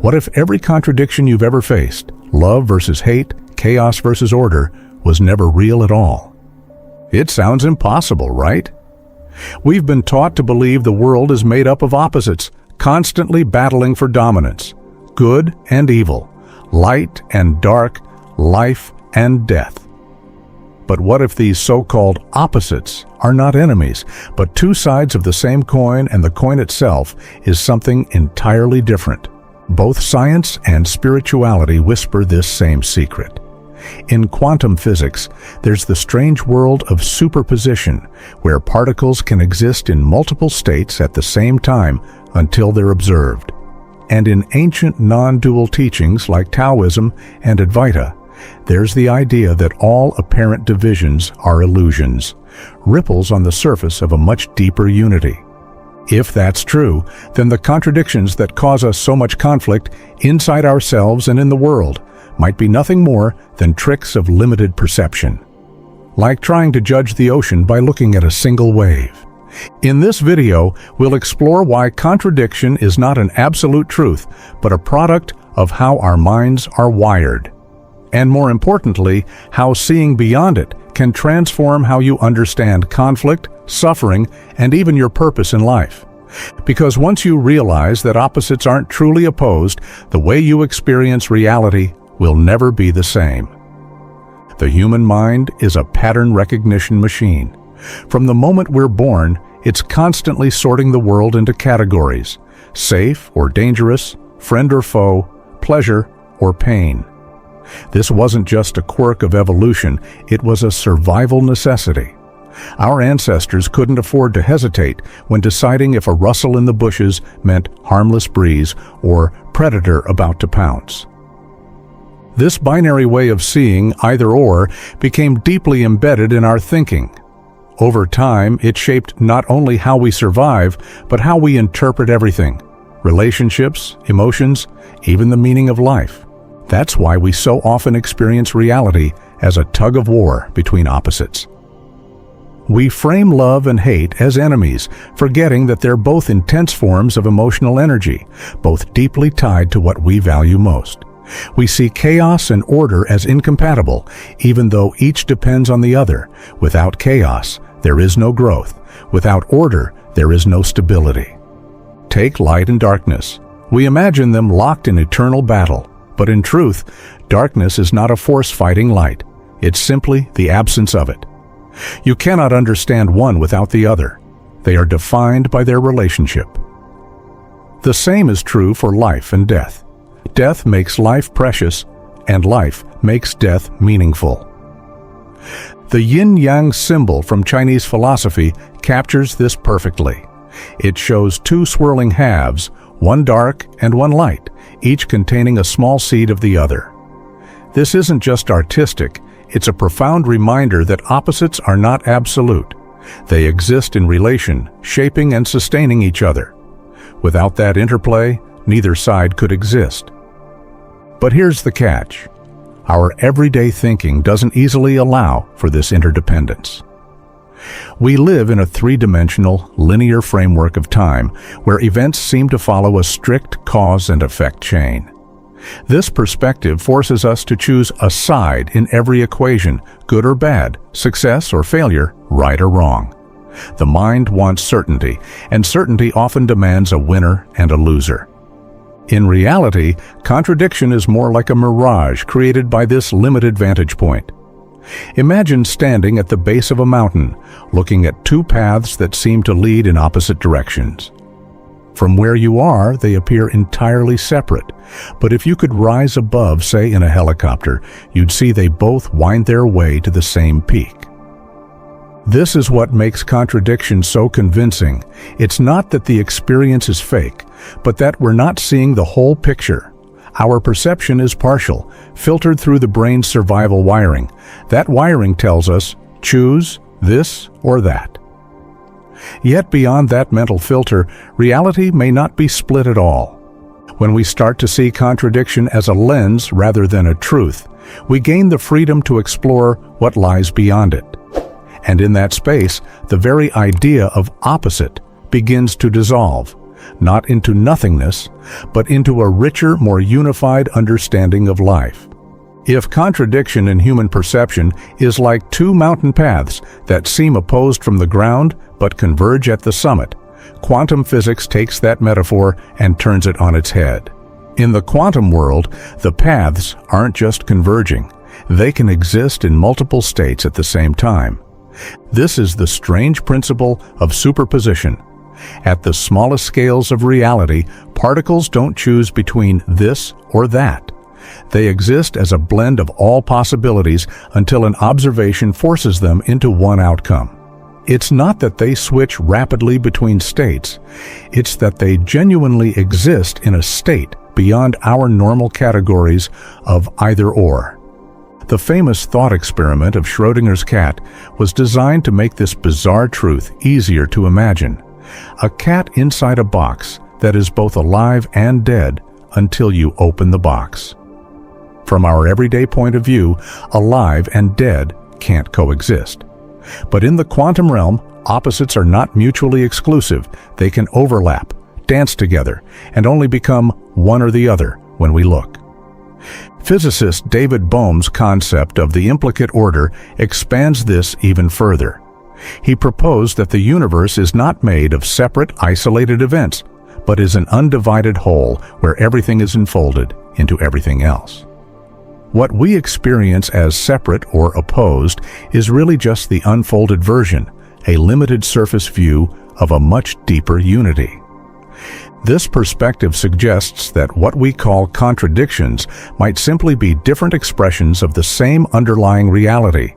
What if every contradiction you've ever faced, love versus hate, chaos versus order, was never real at all? It sounds impossible, right? We've been taught to believe the world is made up of opposites, constantly battling for dominance, good and evil, light and dark, life and death. But what if these so-called opposites are not enemies, but two sides of the same coin, and the coin itself is something entirely different? Both science and spirituality whisper this same secret. In quantum physics, there's the strange world of superposition, where particles can exist in multiple states at the same time until they're observed. And in ancient non-dual teachings like Taoism and Advaita, there's the idea that all apparent divisions are illusions, ripples on the surface of a much deeper unity. If that's true, then the contradictions that cause us so much conflict inside ourselves and in the world might be nothing more than tricks of limited perception. Like trying to judge the ocean by looking at a single wave. In this video, we'll explore why contradiction is not an absolute truth, but a product of how our minds are wired. And more importantly, how seeing beyond it can transform how you understand conflict, suffering, and even your purpose in life. Because once you realize that opposites aren't truly opposed, the way you experience reality will never be the same. The human mind is a pattern recognition machine. From the moment we're born, it's constantly sorting the world into categories: safe or dangerous, friend or foe, pleasure or pain. This wasn't just a quirk of evolution, it was a survival necessity. Our ancestors couldn't afford to hesitate when deciding if a rustle in the bushes meant harmless breeze or predator about to pounce. This binary way of seeing either or became deeply embedded in our thinking. Over time, it shaped not only how we survive, but how we interpret everything: relationships, emotions, even the meaning of life. That's why we so often experience reality as a tug-of-war between opposites. We frame love and hate as enemies, forgetting that they're both intense forms of emotional energy, both deeply tied to what we value most. We see chaos and order as incompatible, even though each depends on the other. Without chaos, there is no growth. Without order, there is no stability. Take light and darkness. We imagine them locked in eternal battle, but in truth, darkness is not a force fighting light. It's simply the absence of it. You cannot understand one without the other. They are defined by their relationship. The same is true for life and death. Death makes life precious, and life makes death meaningful. The yin-yang symbol from Chinese philosophy captures this perfectly. It shows two swirling halves, one dark and one light, each containing a small seed of the other. This isn't just artistic, it's a profound reminder that opposites are not absolute. They exist in relation, shaping and sustaining each other. Without that interplay, neither side could exist. But here's the catch. Our everyday thinking doesn't easily allow for this interdependence. We live in a three-dimensional, linear framework of time where events seem to follow a strict cause and effect chain. This perspective forces us to choose a side in every equation, good or bad, success or failure, right or wrong. The mind wants certainty, and certainty often demands a winner and a loser. In reality, contradiction is more like a mirage created by this limited vantage point. Imagine standing at the base of a mountain, looking at two paths that seem to lead in opposite directions. From where you are, they appear entirely separate, but if you could rise above, say in a helicopter, you'd see they both wind their way to the same peak. This is what makes contradiction so convincing. It's not that the experience is fake, but that we're not seeing the whole picture. Our perception is partial, filtered through the brain's survival wiring. That wiring tells us, choose this or that. Yet beyond that mental filter, reality may not be split at all. When we start to see contradiction as a lens rather than a truth, we gain the freedom to explore what lies beyond it. And in that space, the very idea of opposite begins to dissolve. not into nothingness, but into a richer, more unified understanding of life. If contradiction in human perception is like two mountain paths that seem opposed from the ground but converge at the summit, quantum physics takes that metaphor and turns it on its head. In the quantum world, the paths aren't just converging. They can exist in multiple states at the same time. This is the strange principle of superposition. At the smallest scales of reality, particles don't choose between this or that. They exist as a blend of all possibilities until an observation forces them into one outcome. It's not that they switch rapidly between states. It's that they genuinely exist in a state beyond our normal categories of either-or. The famous thought experiment of Schrödinger's cat was designed to make this bizarre truth easier to imagine. A cat inside a box that is both alive and dead until you open the box. From our everyday point of view, alive and dead can't coexist. But in the quantum realm, opposites are not mutually exclusive. They can overlap, dance together, and only become one or the other when we look. Physicist David Bohm's concept of the implicate order expands this even further. He proposed that the universe is not made of separate, isolated events, but is an undivided whole where everything is enfolded into everything else. What we experience as separate or opposed is really just the unfolded version, a limited surface view of a much deeper unity. This perspective suggests that what we call contradictions might simply be different expressions of the same underlying reality,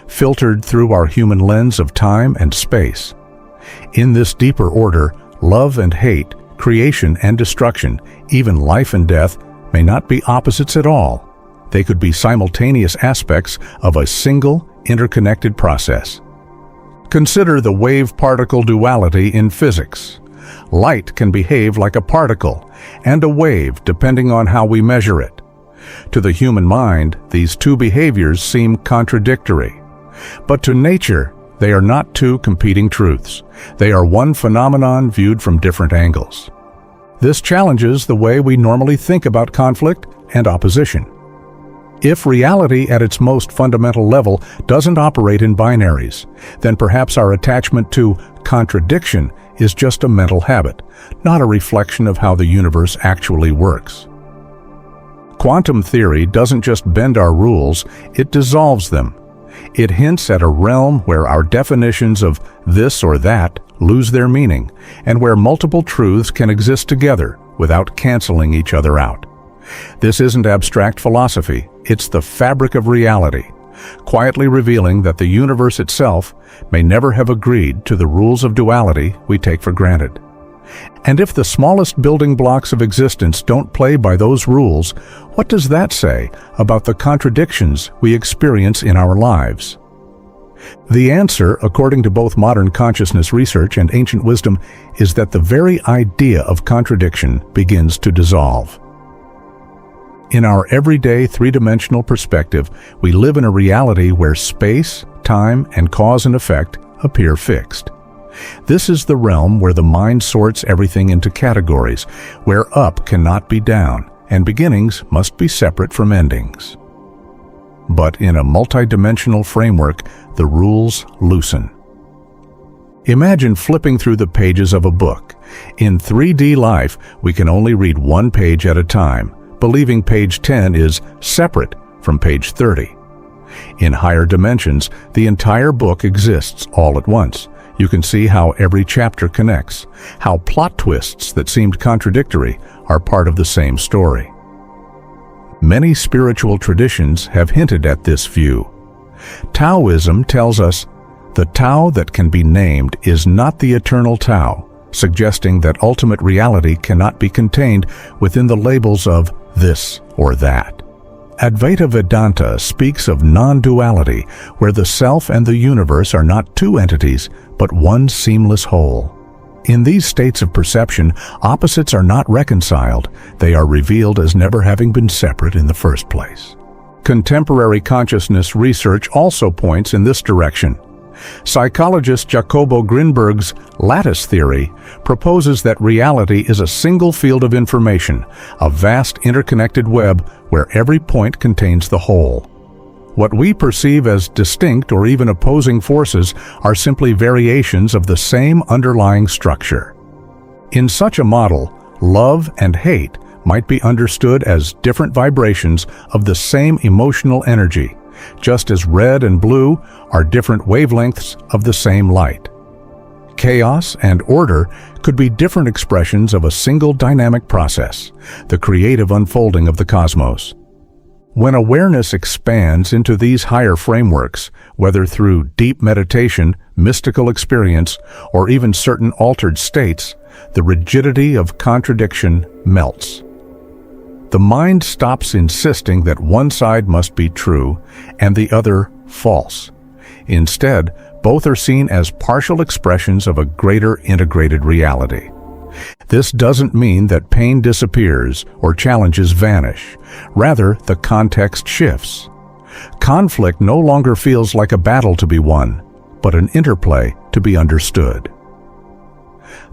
filtered through our human lens of time and space. In this deeper order, love and hate, creation and destruction, even life and death, may not be opposites at all. They could be simultaneous aspects of a single, interconnected process. Consider the wave-particle duality in physics. Light can behave like a particle and a wave depending on how we measure it. To the human mind, these two behaviors seem contradictory. But to nature, they are not two competing truths. They are one phenomenon viewed from different angles. This challenges the way we normally think about conflict and opposition. If reality at its most fundamental level doesn't operate in binaries, then perhaps our attachment to contradiction is just a mental habit, not a reflection of how the universe actually works. Quantum theory doesn't just bend our rules, it dissolves them. It hints at a realm where our definitions of this or that lose their meaning, and where multiple truths can exist together without canceling each other out. This isn't abstract philosophy, it's the fabric of reality, quietly revealing that the universe itself may never have agreed to the rules of duality we take for granted. And if the smallest building blocks of existence don't play by those rules, what does that say about the contradictions we experience in our lives? The answer, according to both modern consciousness research and ancient wisdom, is that the very idea of contradiction begins to dissolve. In our everyday three-dimensional perspective, we live in a reality where space, time, and cause and effect appear fixed. This is the realm where the mind sorts everything into categories, where up cannot be down, and beginnings must be separate from endings. But in a multidimensional framework, the rules loosen. Imagine flipping through the pages of a book. In 3D life, we can only read one page at a time, believing page 10 is separate from page 30. In higher dimensions, the entire book exists all at once. You can see how every chapter connects, how plot twists that seemed contradictory are part of the same story. Many spiritual traditions have hinted at this view. Taoism tells us the Tao that can be named is not the eternal Tao, suggesting that ultimate reality cannot be contained within the labels of this or that. Advaita Vedanta speaks of non-duality, where the self and the universe are not two entities, but one seamless whole. In these states of perception, opposites are not reconciled. They are revealed as never having been separate in the first place. Contemporary consciousness research also points in this direction. Psychologist Jacobo Grinberg's lattice theory proposes that reality is a single field of information, a vast interconnected web where every point contains the whole. What we perceive as distinct or even opposing forces are simply variations of the same underlying structure. In such a model, love and hate might be understood as different vibrations of the same emotional energy, just as red and blue are different wavelengths of the same light. Chaos and order could be different expressions of a single dynamic process, the creative unfolding of the cosmos. When awareness expands into these higher frameworks, whether through deep meditation, mystical experience, or even certain altered states, the rigidity of contradiction melts. The mind stops insisting that one side must be true and the other false. Instead, both are seen as partial expressions of a greater integrated reality. This doesn't mean that pain disappears or challenges vanish. Rather, the context shifts. Conflict no longer feels like a battle to be won, but an interplay to be understood.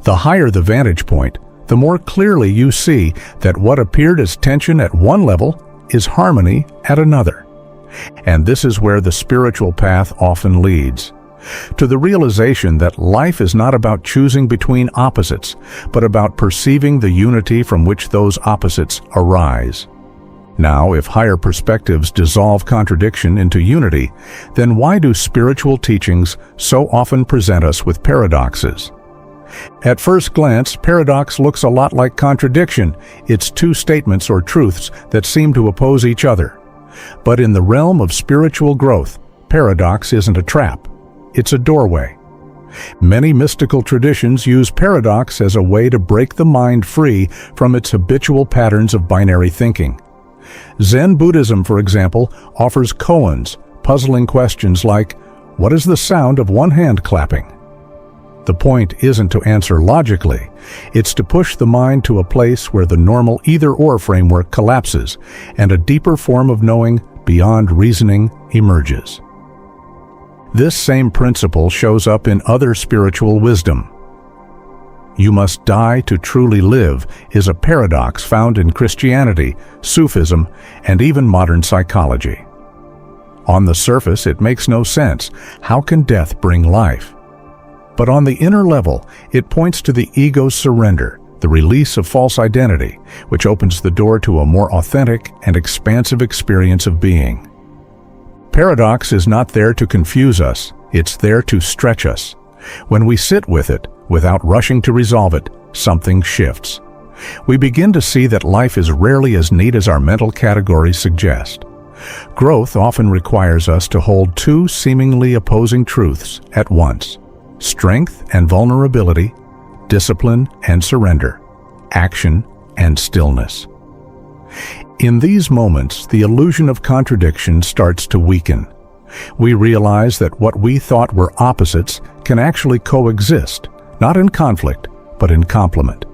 The higher the vantage point, the more clearly you see that what appeared as tension at one level is harmony at another. And this is where the spiritual path often leads, to the realization that life is not about choosing between opposites, but about perceiving the unity from which those opposites arise. Now, if higher perspectives dissolve contradiction into unity, then why do spiritual teachings so often present us with paradoxes? At first glance, paradox looks a lot like contradiction. It's two statements or truths that seem to oppose each other. But in the realm of spiritual growth, paradox isn't a trap. It's a doorway. Many mystical traditions use paradox as a way to break the mind free from its habitual patterns of binary thinking. Zen Buddhism, for example, offers koans, puzzling questions like, what is the sound of one hand clapping? The point isn't to answer logically, it's to push the mind to a place where the normal either-or framework collapses and a deeper form of knowing beyond reasoning emerges. This same principle shows up in other spiritual wisdom. You must die to truly live is a paradox found in Christianity, Sufism, and even modern psychology. On the surface, it makes no sense. How can death bring life? But on the inner level, it points to the ego's surrender, the release of false identity, which opens the door to a more authentic and expansive experience of being. Paradox is not there to confuse us, it's there to stretch us. When we sit with it, without rushing to resolve it, something shifts. We begin to see that life is rarely as neat as our mental categories suggest. Growth often requires us to hold two seemingly opposing truths at once: strength and vulnerability, discipline and surrender, action and stillness. In these moments, the illusion of contradiction starts to weaken. We realize that what we thought were opposites can actually coexist, not in conflict, but in complement.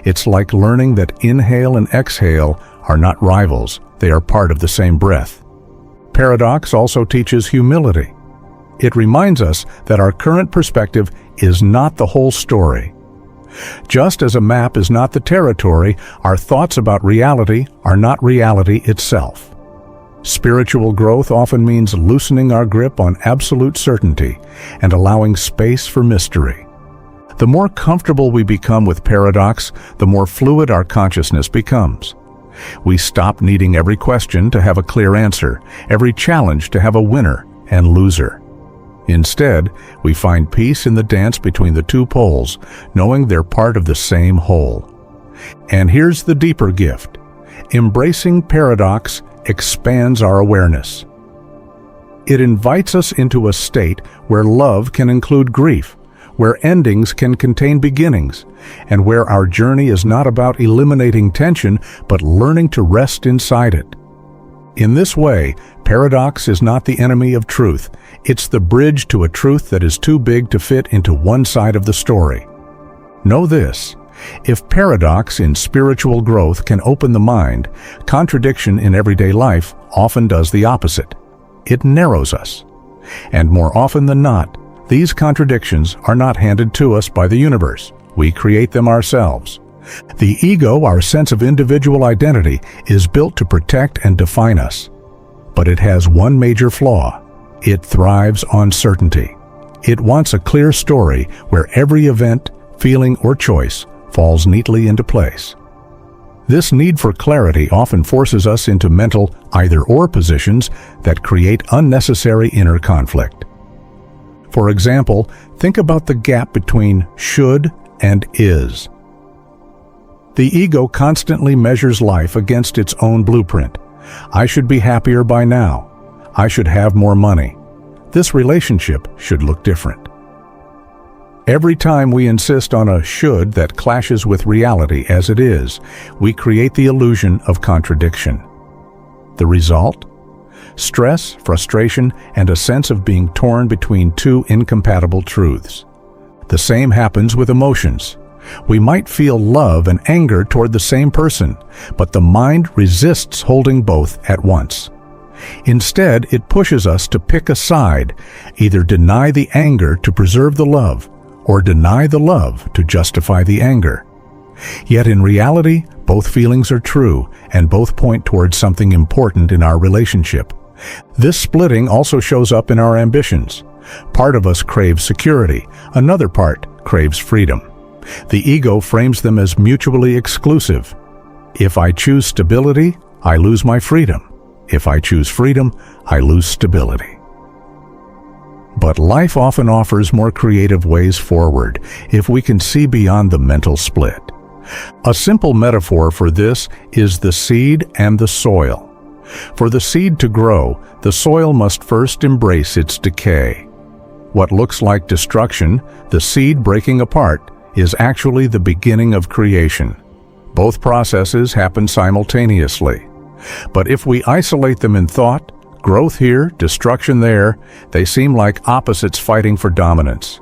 It's like learning that inhale and exhale are not rivals, they are part of the same breath. Paradox also teaches humility. It reminds us that our current perspective is not the whole story. Just as a map is not the territory, our thoughts about reality are not reality itself. Spiritual growth often means loosening our grip on absolute certainty and allowing space for mystery. The more comfortable we become with paradox, the more fluid our consciousness becomes. We stop needing every question to have a clear answer, every challenge to have a winner and loser. Instead, we find peace in the dance between the two poles, knowing they're part of the same whole. And here's the deeper gift. Embracing paradox expands our awareness. It invites us into a state where love can include grief, where endings can contain beginnings, and where our journey is not about eliminating tension, but learning to rest inside it. In this way, paradox is not the enemy of truth. It's the bridge to a truth that is too big to fit into one side of the story. Know this: if paradox in spiritual growth can open the mind, contradiction in everyday life often does the opposite. It narrows us. And more often than not, These contradictions are not handed to us by the universe. We create them ourselves. The ego, our sense of individual identity, is built to protect and define us. But it has one major flaw. It thrives on certainty. It wants a clear story where every event, feeling, or choice falls neatly into place. This need for clarity often forces us into mental either-or positions that create unnecessary inner conflict. For example, think about the gap between should and is. The ego constantly measures life against its own blueprint. I should be happier by now. I should have more money. This relationship should look different. Every time we insist on a should that clashes with reality as it is, we create the illusion of contradiction. The result? Stress, frustration, and a sense of being torn between two incompatible truths. The same happens with emotions. We might feel love and anger toward the same person, but the mind resists holding both at once. Instead, it pushes us to pick a side, either deny the anger to preserve the love, or deny the love to justify the anger. Yet in reality, both feelings are true, and both point towards something important in our relationship. This splitting also shows up in our ambitions. Part of us craves security, another part craves freedom. The ego frames them as mutually exclusive. If I choose stability, I lose my freedom. If I choose freedom, I lose stability. But life often offers more creative ways forward if we can see beyond the mental split. A simple metaphor for this is the seed and the soil. For the seed to grow, the soil must first embrace its decay. What looks like destruction, the seed breaking apart, is actually the beginning of creation. Both processes happen simultaneously. But if we isolate them in thought, growth here, destruction there, they seem like opposites fighting for dominance.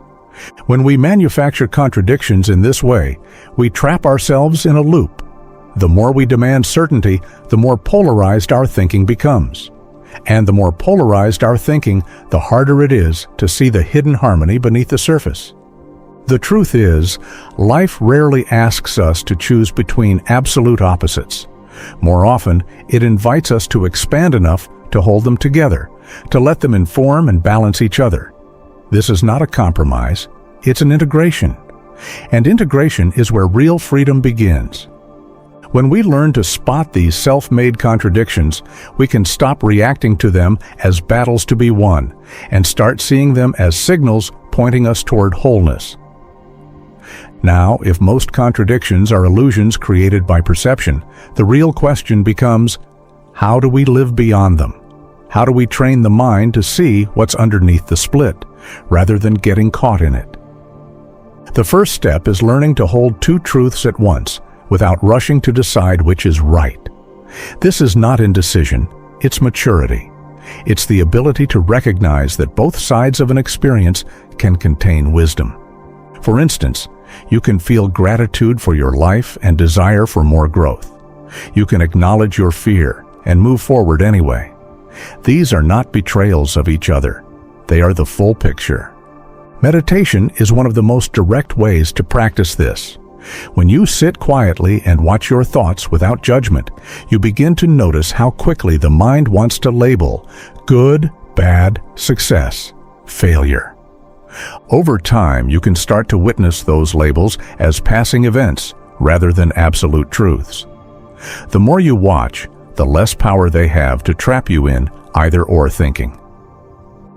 When we manufacture contradictions in this way, we trap ourselves in a loop. The more we demand certainty, the more polarized our thinking becomes. And the more polarized our thinking, the harder it is to see the hidden harmony beneath the surface. The truth is, life rarely asks us to choose between absolute opposites. More often, it invites us to expand enough to hold them together, to let them inform and balance each other. This is not a compromise, it's an integration. And integration is where real freedom begins. When we learn to spot these self-made contradictions, we can stop reacting to them as battles to be won and start seeing them as signals pointing us toward wholeness. Now, if most contradictions are illusions created by perception, the real question becomes, how do we live beyond them? How do we train the mind to see what's underneath the split, rather than getting caught in it? The first step is learning to hold two truths at once, without rushing to decide which is right. This is not indecision, it's maturity. It's the ability to recognize that both sides of an experience can contain wisdom. For instance, you can feel gratitude for your life and desire for more growth. You can acknowledge your fear and move forward anyway. These are not betrayals of each other. They are the full picture. Meditation is one of the most direct ways to practice this. When you sit quietly and watch your thoughts without judgment, you begin to notice how quickly the mind wants to label good, bad, success, failure. Over time, you can start to witness those labels as passing events rather than absolute truths. The more you watch, the less power they have to trap you in either-or thinking.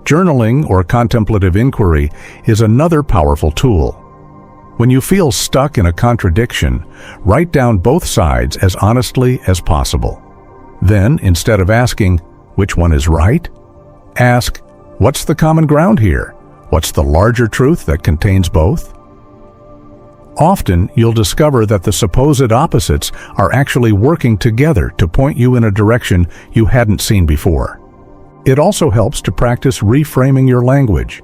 Journaling or contemplative inquiry is another powerful tool. When you feel stuck in a contradiction, write down both sides as honestly as possible. Then, instead of asking, which one is right? Ask, what's the common ground here? What's the larger truth that contains both? Often, you'll discover that the supposed opposites are actually working together to point you in a direction you hadn't seen before. It also helps to practice reframing your language.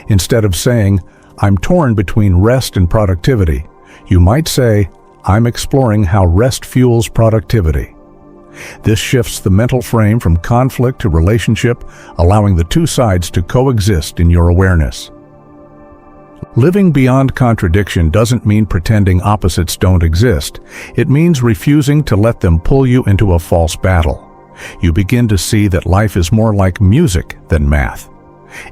Instead of saying, I'm torn between rest and productivity, you might say, I'm exploring how rest fuels productivity. This shifts the mental frame from conflict to relationship, allowing the two sides to coexist in your awareness. Living beyond contradiction doesn't mean pretending opposites don't exist. It means refusing to let them pull you into a false battle. You begin to see that life is more like music than math.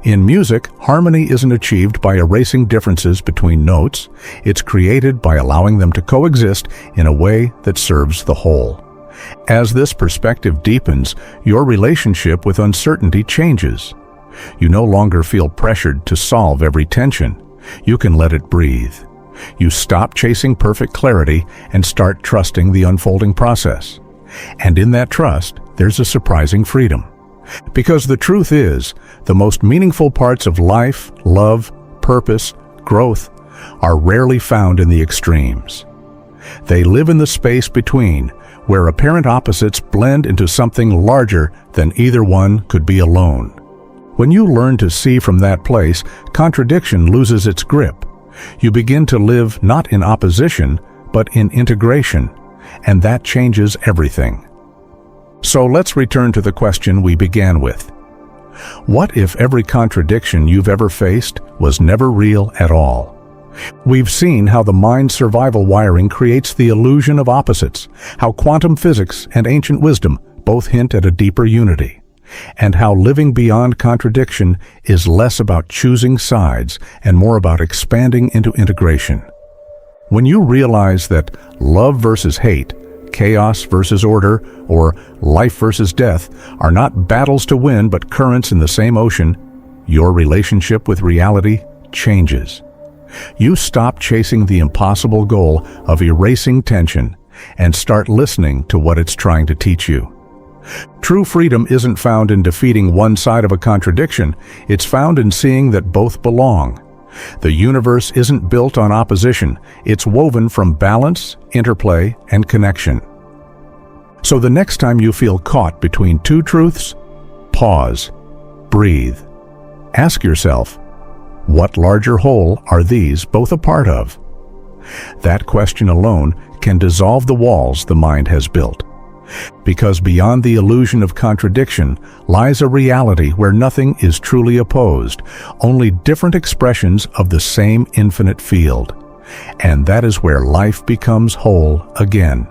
In music, harmony isn't achieved by erasing differences between notes. It's created by allowing them to coexist in a way that serves the whole. As this perspective deepens, your relationship with uncertainty changes. You no longer feel pressured to solve every tension. You can let it breathe. You stop chasing perfect clarity and start trusting the unfolding process. And in that trust, there's a surprising freedom. Because the truth is, the most meaningful parts of life, love, purpose, growth are rarely found in the extremes. They live in the space between, where apparent opposites blend into something larger than either one could be alone. When you learn to see from that place, contradiction loses its grip. You begin to live not in opposition, but in integration, and that changes everything. So let's return to the question we began with. What if every contradiction you've ever faced was never real at all? We've seen how the mind's survival wiring creates the illusion of opposites, how quantum physics and ancient wisdom both hint at a deeper unity, and how living beyond contradiction is less about choosing sides and more about expanding into integration. When you realize that love versus hate, chaos versus order, or life versus death are not battles to win but currents in the same ocean, your relationship with reality changes. You stop chasing the impossible goal of erasing tension and start listening to what it's trying to teach you. True freedom isn't found in defeating one side of a contradiction, it's found in seeing that both belong. The universe isn't built on opposition, it's woven from balance, interplay, and connection. So the next time you feel caught between two truths, pause, breathe. Ask yourself, what larger whole are these both a part of? That question alone can dissolve the walls the mind has built. Because beyond the illusion of contradiction lies a reality where nothing is truly opposed, only different expressions of the same infinite field. And that is where life becomes whole again.